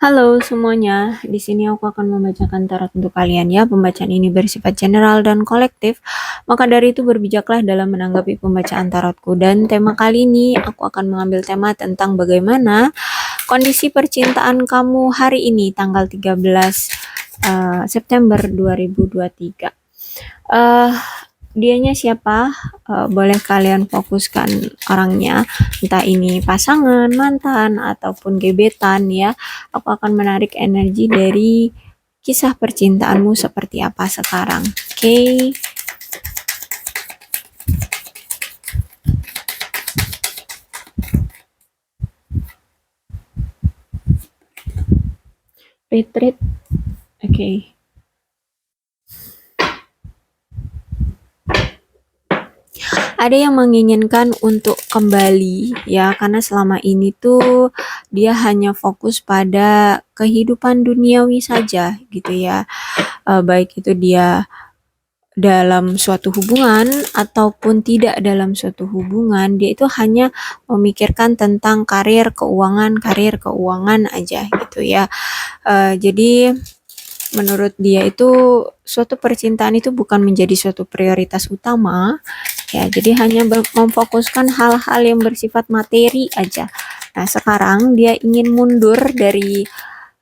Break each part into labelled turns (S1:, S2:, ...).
S1: Halo semuanya, di sini aku akan membacakan tarot untuk kalian ya. Pembacaan ini bersifat general dan kolektif, maka dari itu berbijaklah dalam menanggapi pembacaan tarotku. Dan tema kali ini aku akan mengambil tema tentang bagaimana kondisi percintaan kamu hari ini tanggal 13 September 2023. Eh Dianya siapa? Boleh kalian fokuskan orangnya, entah ini pasangan, mantan, ataupun gebetan ya. Aku akan menarik energi dari kisah percintaanmu seperti apa sekarang. Oke, retreat. Oke. Ada yang menginginkan untuk kembali ya, karena selama ini tuh dia hanya fokus pada kehidupan duniawi saja gitu ya. Baik itu dia dalam suatu hubungan ataupun tidak dalam suatu hubungan, dia itu hanya memikirkan tentang karir keuangan aja gitu ya. Jadi menurut dia itu suatu percintaan itu bukan menjadi suatu prioritas utama ya, jadi hanya memfokuskan hal-hal yang bersifat materi aja. Nah, sekarang dia ingin mundur dari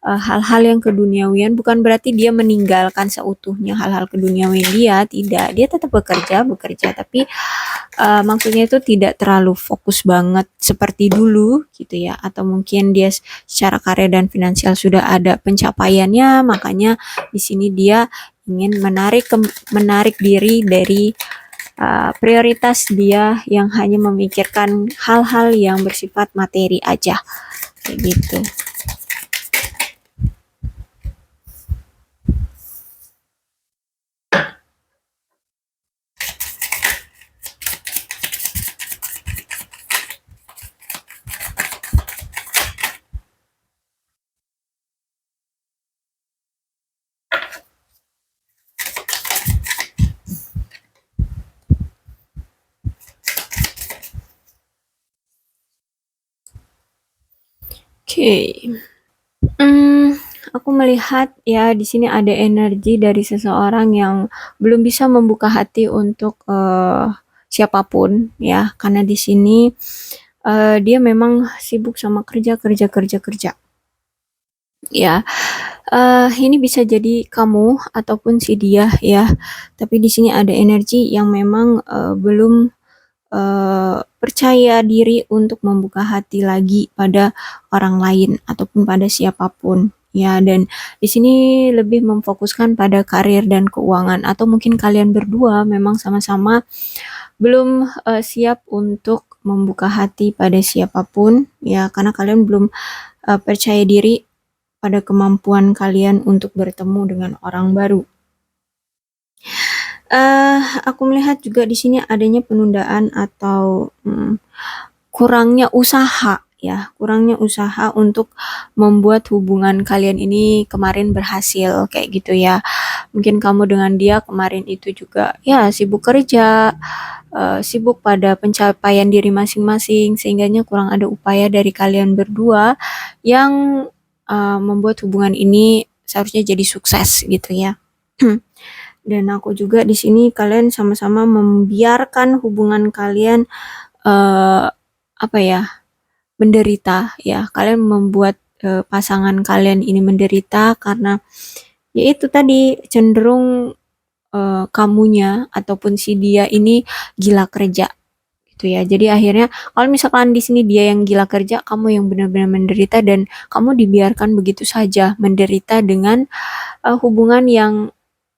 S1: hal-hal yang keduniawian, bukan berarti dia meninggalkan seutuhnya hal-hal keduniawian dia, tidak. Dia tetap bekerja, tapi maksudnya itu tidak terlalu fokus banget seperti dulu gitu ya, atau mungkin dia secara karir dan finansial sudah ada pencapaiannya, makanya di sini dia ingin menarik diri dari prioritas dia yang hanya memikirkan hal-hal yang bersifat materi aja kayak gitu. Oke. Aku melihat ya di sini ada energi dari seseorang yang belum bisa membuka hati untuk siapapun ya, karena di sini dia memang sibuk sama kerja ya. Ini bisa jadi kamu ataupun si dia ya, tapi di sini ada energi yang memang belum percaya diri untuk membuka hati lagi pada orang lain ataupun pada siapapun ya, dan di sini lebih memfokuskan pada karir dan keuangan, atau mungkin kalian berdua memang sama-sama belum siap untuk membuka hati pada siapapun ya, karena kalian belum percaya diri pada kemampuan kalian untuk bertemu dengan orang baru. Aku melihat juga di sini adanya penundaan atau kurangnya usaha ya, kurangnya usaha untuk membuat hubungan kalian ini kemarin berhasil kayak gitu ya. Mungkin kamu dengan dia kemarin itu juga ya sibuk kerja, sibuk pada pencapaian diri masing-masing, sehingganya kurang ada upaya dari kalian berdua yang membuat hubungan ini seharusnya jadi sukses gitu ya. Dan aku juga di sini kalian sama-sama membiarkan hubungan kalian apa ya, menderita ya. Kalian membuat pasangan kalian ini menderita karena yaitu tadi cenderung kamunya ataupun si dia ini gila kerja gitu ya. Jadi akhirnya kalau misalkan di sini dia yang gila kerja, kamu yang benar-benar menderita, dan kamu dibiarkan begitu saja menderita dengan hubungan yang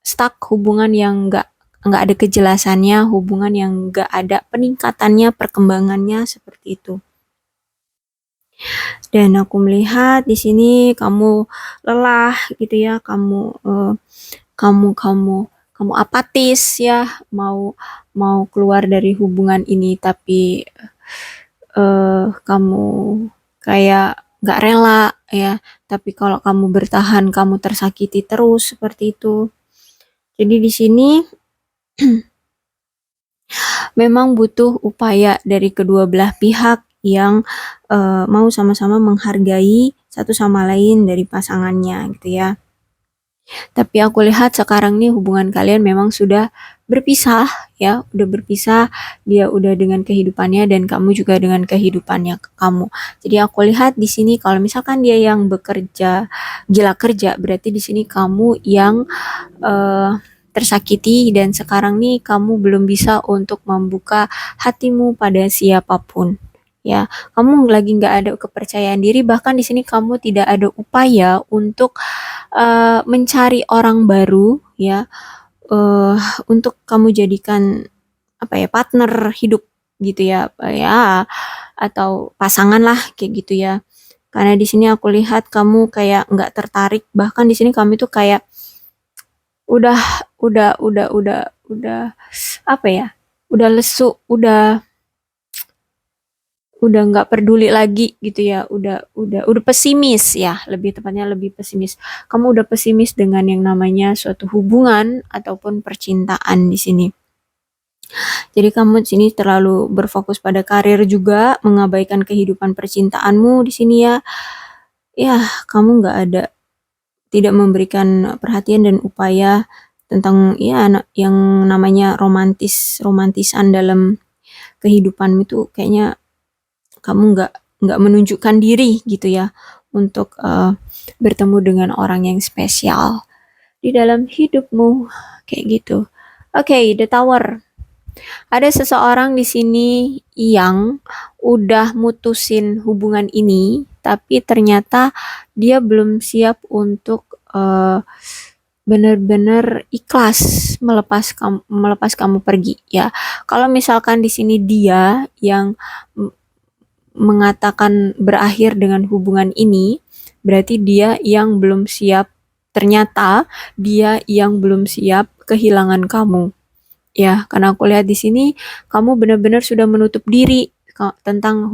S1: stuck, hubungan yang nggak ada kejelasannya, hubungan yang nggak ada peningkatannya, perkembangannya seperti itu. Dan aku melihat di sini kamu lelah gitu ya, kamu kamu kamu apatis ya, mau mau keluar dari hubungan ini, tapi kamu kayak nggak rela ya. Tapi kalau kamu bertahan, kamu tersakiti terus seperti itu. Jadi di sini memang butuh upaya dari kedua belah pihak yang mau sama-sama menghargai satu sama lain dari pasangannya gitu ya. Tapi aku lihat sekarang nih hubungan kalian memang sudah berpisah ya, udah berpisah, dia udah dengan kehidupannya dan kamu juga dengan kehidupannya kamu. Jadi aku lihat di sini kalau misalkan dia yang bekerja, gila kerja, berarti di sini kamu yang tersakiti dan sekarang nih kamu belum bisa untuk membuka hatimu pada siapapun. Ya, kamu lagi nggak ada kepercayaan diri, bahkan di sini kamu tidak ada upaya untuk mencari orang baru ya, uh, untuk kamu jadikan apa ya, partner hidup gitu ya, ya atau pasangan lah kayak gitu ya. Karena di sini aku lihat kamu kayak nggak tertarik, bahkan di sini kamu itu kayak udah udah apa ya? Udah lesu, udah nggak peduli lagi gitu ya, udah pesimis ya, lebih tepatnya lebih pesimis. Kamu udah pesimis dengan yang namanya suatu hubungan ataupun percintaan di sini. Jadi kamu di sini terlalu berfokus pada karir juga, mengabaikan kehidupan percintaanmu di sini ya. Ya, kamu nggak ada, tidak memberikan perhatian dan upaya tentang ya yang namanya romantisan dalam kehidupan itu, kayaknya kamu nggak menunjukkan diri gitu ya untuk bertemu dengan orang yang spesial di dalam hidupmu kayak gitu. Oke, The Tower. Ada seseorang di sini yang udah mutusin hubungan ini, tapi ternyata dia belum siap untuk benar-benar ikhlas melepas kamu pergi ya. Kalau misalkan di sini dia yang mengatakan berakhir dengan hubungan ini, berarti dia yang belum siap. Ternyata dia yang belum siap kehilangan kamu. Ya, karena aku lihat di sini kamu benar-benar sudah menutup diri tentang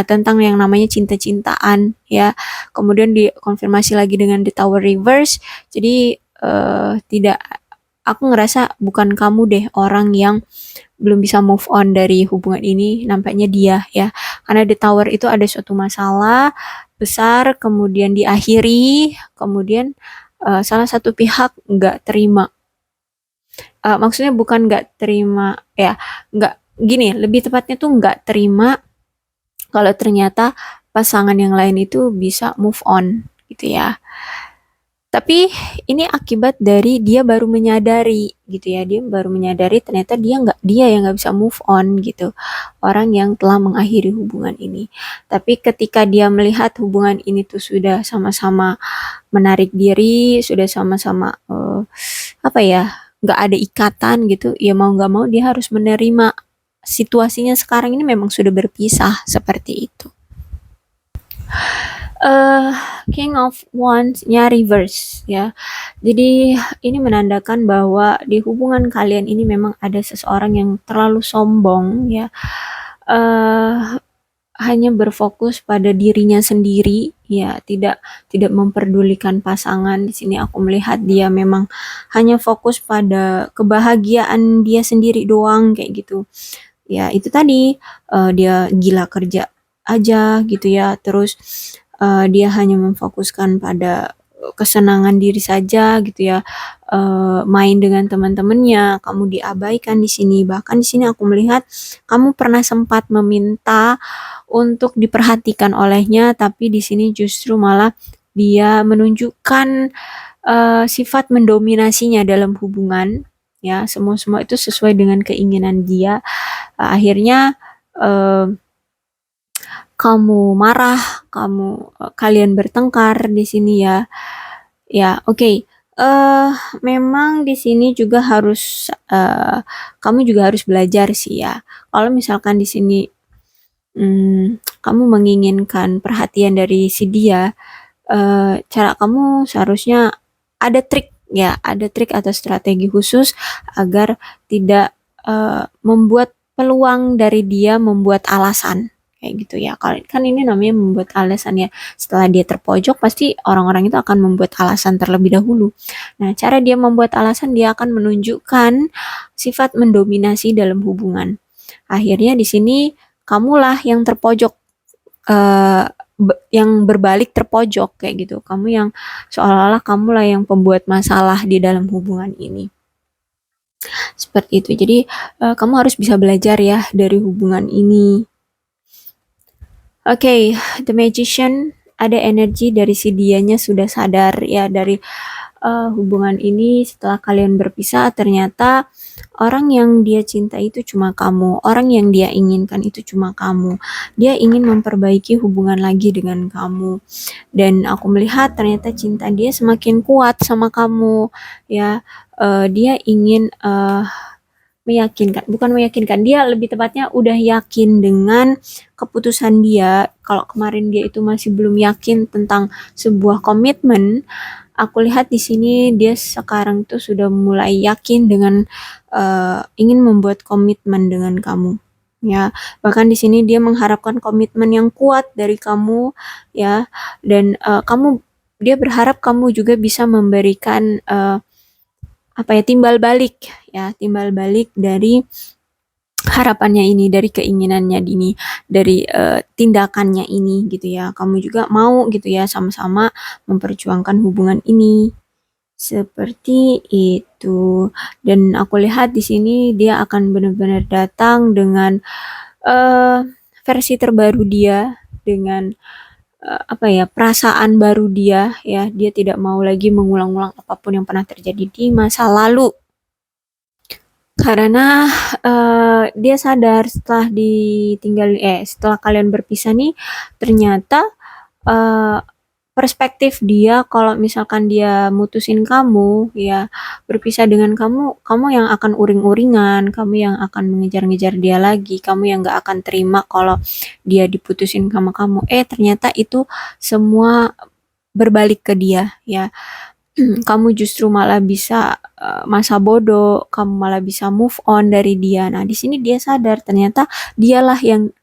S1: tentang yang namanya cinta-cintaan ya. Kemudian dikonfirmasi lagi dengan The Tower Reverse. Jadi tidak, aku ngerasa bukan kamu deh orang yang belum bisa move on dari hubungan ini, nampaknya dia ya. Karena The Tower itu ada suatu masalah besar, kemudian diakhiri, kemudian salah satu pihak nggak terima. Maksudnya bukan nggak terima ya, nggak gini, lebih tepatnya tuh nggak terima kalau ternyata pasangan yang lain itu bisa move on gitu ya. Tapi ini akibat dari dia baru menyadari gitu ya, dia baru menyadari ternyata dia yang nggak bisa move on gitu, orang yang telah mengakhiri hubungan ini. Tapi ketika dia melihat hubungan ini tuh sudah sama-sama menarik diri, sudah sama-sama apa ya, nggak ada ikatan gitu, ya mau nggak mau dia harus menerima situasinya sekarang ini memang sudah berpisah seperti itu. King of Wands-nya reverse ya. Jadi ini menandakan bahwa di hubungan kalian ini memang ada seseorang yang terlalu sombong ya. Hanya berfokus pada dirinya sendiri ya, tidak memperdulikan pasangan. Di sini aku melihat dia memang hanya fokus pada kebahagiaan dia sendiri doang kayak gitu. Ya itu tadi, dia gila kerja aja gitu ya, terus dia hanya memfokuskan pada kesenangan diri saja gitu ya, main dengan teman-temannya, kamu diabaikan di sini. Bahkan di sini aku melihat kamu pernah sempat meminta untuk diperhatikan olehnya, tapi di sini justru malah dia menunjukkan sifat mendominasinya dalam hubungan ya, semua itu sesuai dengan keinginan dia. Akhirnya kamu marah, kalian bertengkar di sini ya. Ya, oke. Memang di sini juga harus kamu juga harus belajar sih ya. Kalau misalkan di sini kamu menginginkan perhatian dari si dia, cara kamu seharusnya ada trik ya, ada trik atau strategi khusus agar tidak membuat peluang dari dia membuat alasan kayak gitu ya. Kalau kan ini namanya membuat alasan ya. Setelah dia terpojok pasti orang-orang itu akan membuat alasan terlebih dahulu. Nah, cara dia membuat alasan, dia akan menunjukkan sifat mendominasi dalam hubungan. Akhirnya di sini kamulah yang terpojok yang berbalik terpojok kayak gitu. Kamu yang seolah-olah kamulah yang pembuat masalah di dalam hubungan ini. Seperti itu. Jadi kamu harus bisa belajar ya dari hubungan ini. Oke, The Magician, ada energi dari si dianya sudah sadar ya dari hubungan ini. Setelah kalian berpisah, ternyata orang yang dia cinta itu cuma kamu, orang yang dia inginkan itu cuma kamu. Dia ingin memperbaiki hubungan lagi dengan kamu, dan aku melihat ternyata cinta dia semakin kuat sama kamu ya. Dia ingin meyakinkan, bukan meyakinkan, dia lebih tepatnya udah yakin dengan keputusan dia. Kalau kemarin dia itu masih belum yakin tentang sebuah komitmen, aku lihat di sini dia sekarang tuh sudah mulai yakin dengan ingin membuat komitmen dengan kamu. Ya, bahkan di sini dia mengharapkan komitmen yang kuat dari kamu ya, dan dia berharap kamu juga bisa memberikan timbal balik dari harapannya ini, dari keinginannya ini, dari tindakannya ini gitu ya. Kamu juga mau gitu ya sama-sama memperjuangkan hubungan ini. Seperti itu. Dan aku lihat di sini dia akan benar-benar datang dengan versi terbaru dia, dengan perasaan baru dia ya. Dia tidak mau lagi mengulang-ulang apapun yang pernah terjadi di masa lalu. Karena dia sadar setelah kalian berpisah nih, ternyata perspektif dia kalau misalkan dia mutusin kamu ya, berpisah dengan kamu, kamu yang akan uring-uringan, kamu yang akan mengejar-ngejar dia lagi, kamu yang gak akan terima kalau dia diputusin sama kamu. Ternyata itu semua berbalik ke dia ya. Kamu justru malah bisa masa bodoh, kamu malah bisa move on dari dia. Nah, di sini dia sadar ternyata dialah yang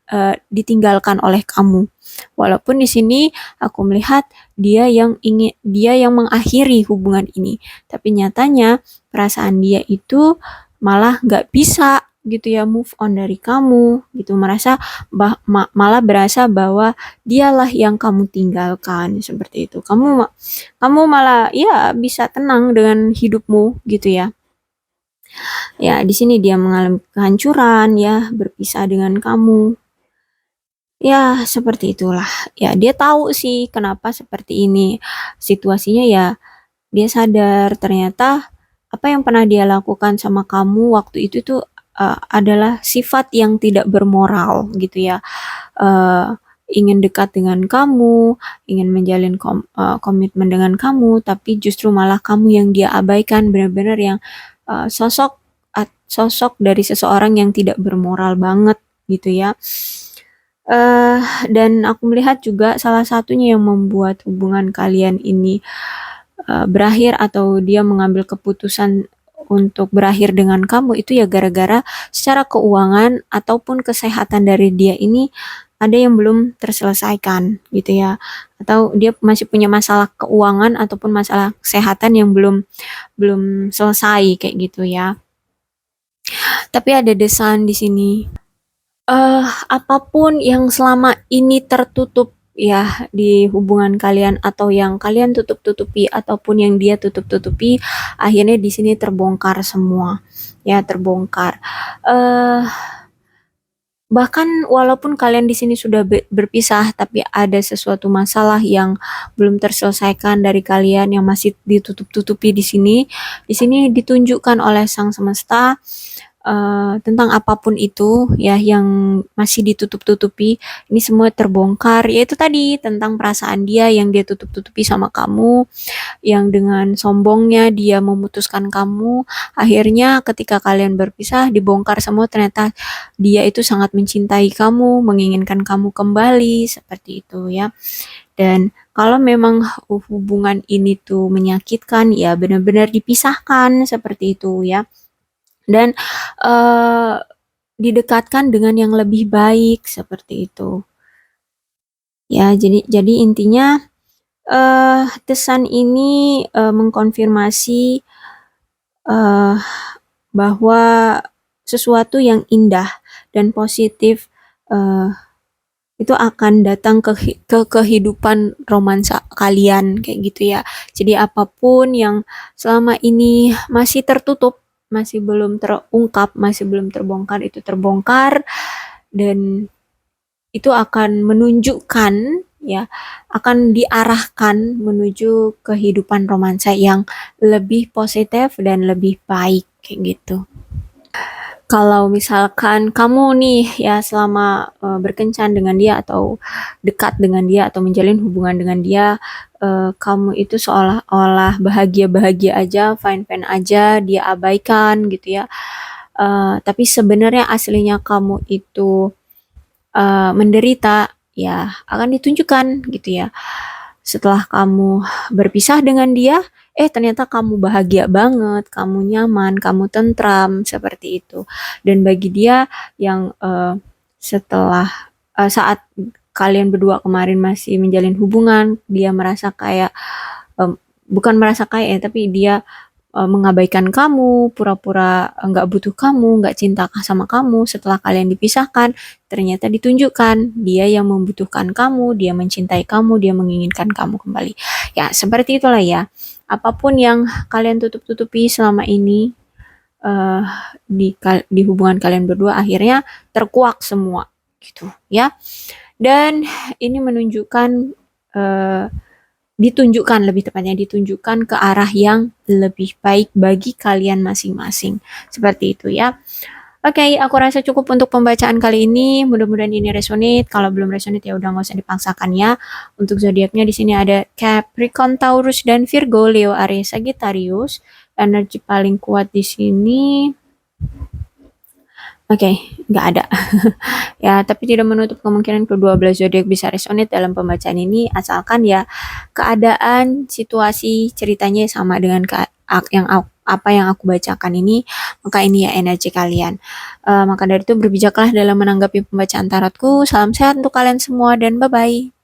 S1: ditinggalkan oleh kamu. Walaupun di sini aku melihat dia yang mengakhiri hubungan ini, tapi nyatanya perasaan dia itu malah nggak bisa gitu ya move on dari kamu gitu, malah berasa bahwa dialah yang kamu tinggalkan seperti itu. Kamu malah ya bisa tenang dengan hidupmu gitu ya. Ya, di sini dia mengalami kehancuran ya, berpisah dengan kamu. Ya, seperti itulah. Ya, dia tahu sih kenapa seperti ini. Situasinya ya, dia sadar ternyata apa yang pernah dia lakukan sama kamu waktu itu tuh adalah sifat yang tidak bermoral gitu ya. Ingin dekat dengan kamu, ingin menjalin komitmen dengan kamu, tapi justru malah kamu yang dia abaikan, benar-benar yang sosok dari seseorang yang tidak bermoral banget gitu ya. Dan aku melihat juga salah satunya yang membuat hubungan kalian ini berakhir atau dia mengambil keputusan untuk berakhir dengan kamu itu ya gara-gara secara keuangan ataupun kesehatan dari dia ini ada yang belum terselesaikan gitu ya, atau dia masih punya masalah keuangan ataupun masalah kesehatan yang belum belum selesai kayak gitu ya. Tapi ada desain di sini. Apapun yang selama ini tertutup ya di hubungan kalian, atau yang kalian tutup-tutupi ataupun yang dia tutup-tutupi, akhirnya di sini terbongkar semua. Ya, terbongkar. Eh Bahkan walaupun kalian di sini sudah berpisah, tapi ada sesuatu masalah yang belum terselesaikan dari kalian yang masih ditutup-tutupi di sini. Di sini ditunjukkan oleh Sang Semesta tentang apapun itu ya yang masih ditutup-tutupi, ini semua terbongkar. Yaitu tadi tentang perasaan dia yang dia tutup-tutupi sama kamu, yang dengan sombongnya dia memutuskan kamu. Akhirnya ketika kalian berpisah dibongkar semua, ternyata dia itu sangat mencintai kamu, menginginkan kamu kembali seperti itu ya. Dan kalau memang hubungan ini tuh menyakitkan, ya benar-benar dipisahkan seperti itu ya. Dan didekatkan dengan yang lebih baik seperti itu. Ya, jadi intinya The Sun ini mengkonfirmasi bahwa sesuatu yang indah dan positif itu akan datang ke kehidupan romansa kalian kayak gitu ya. Jadi apapun yang selama ini masih tertutup, masih belum terungkap, masih belum terbongkar itu terbongkar dan itu akan menunjukkan ya, akan diarahkan menuju kehidupan romansa yang lebih positif dan lebih baik kayak gitu. Kalau misalkan kamu nih ya selama berkencan dengan dia atau dekat dengan dia atau menjalin hubungan dengan dia, kamu itu seolah-olah bahagia-bahagia aja, fine-fine aja, dia abaikan gitu ya. Tapi sebenarnya aslinya kamu itu menderita, ya akan ditunjukkan gitu ya. Setelah kamu berpisah dengan dia, ternyata kamu bahagia banget, kamu nyaman, kamu tentram, seperti itu. Dan bagi dia yang setelah saat kalian berdua kemarin masih menjalin hubungan, dia merasa kayak bukan merasa kayak ya, tapi dia mengabaikan kamu, pura-pura nggak butuh kamu, nggak cinta sama kamu. Setelah kalian dipisahkan, ternyata ditunjukkan dia yang membutuhkan kamu, dia mencintai kamu, dia menginginkan kamu kembali. Ya, seperti itulah ya. Apapun yang kalian tutup-tutupi selama ini eh, di hubungan kalian berdua akhirnya terkuak semua gitu ya. Dan ini menunjukkan eh, ditunjukkan lebih tepatnya ditunjukkan ke arah yang lebih baik bagi kalian masing-masing. Seperti itu ya. Oke, aku rasa cukup untuk pembacaan kali ini. Mudah-mudahan ini resonate. Kalau belum resonate ya udah nggak usah dipaksakan ya. Untuk zodiaknya di sini ada Capricorn, Taurus, dan Virgo, Leo, Aries, Sagittarius. Energi paling kuat di sini, oke, nggak ada. Ya, tapi tidak menutup kemungkinan kedua belas zodiak bisa resonate dalam pembacaan ini, asalkan ya keadaan, situasi, ceritanya sama dengan apa yang aku bacakan ini, maka ini ya energi kalian. Maka dari itu berbijaklah dalam menanggapi pembacaan tarotku. Salam sehat untuk kalian semua dan bye-bye.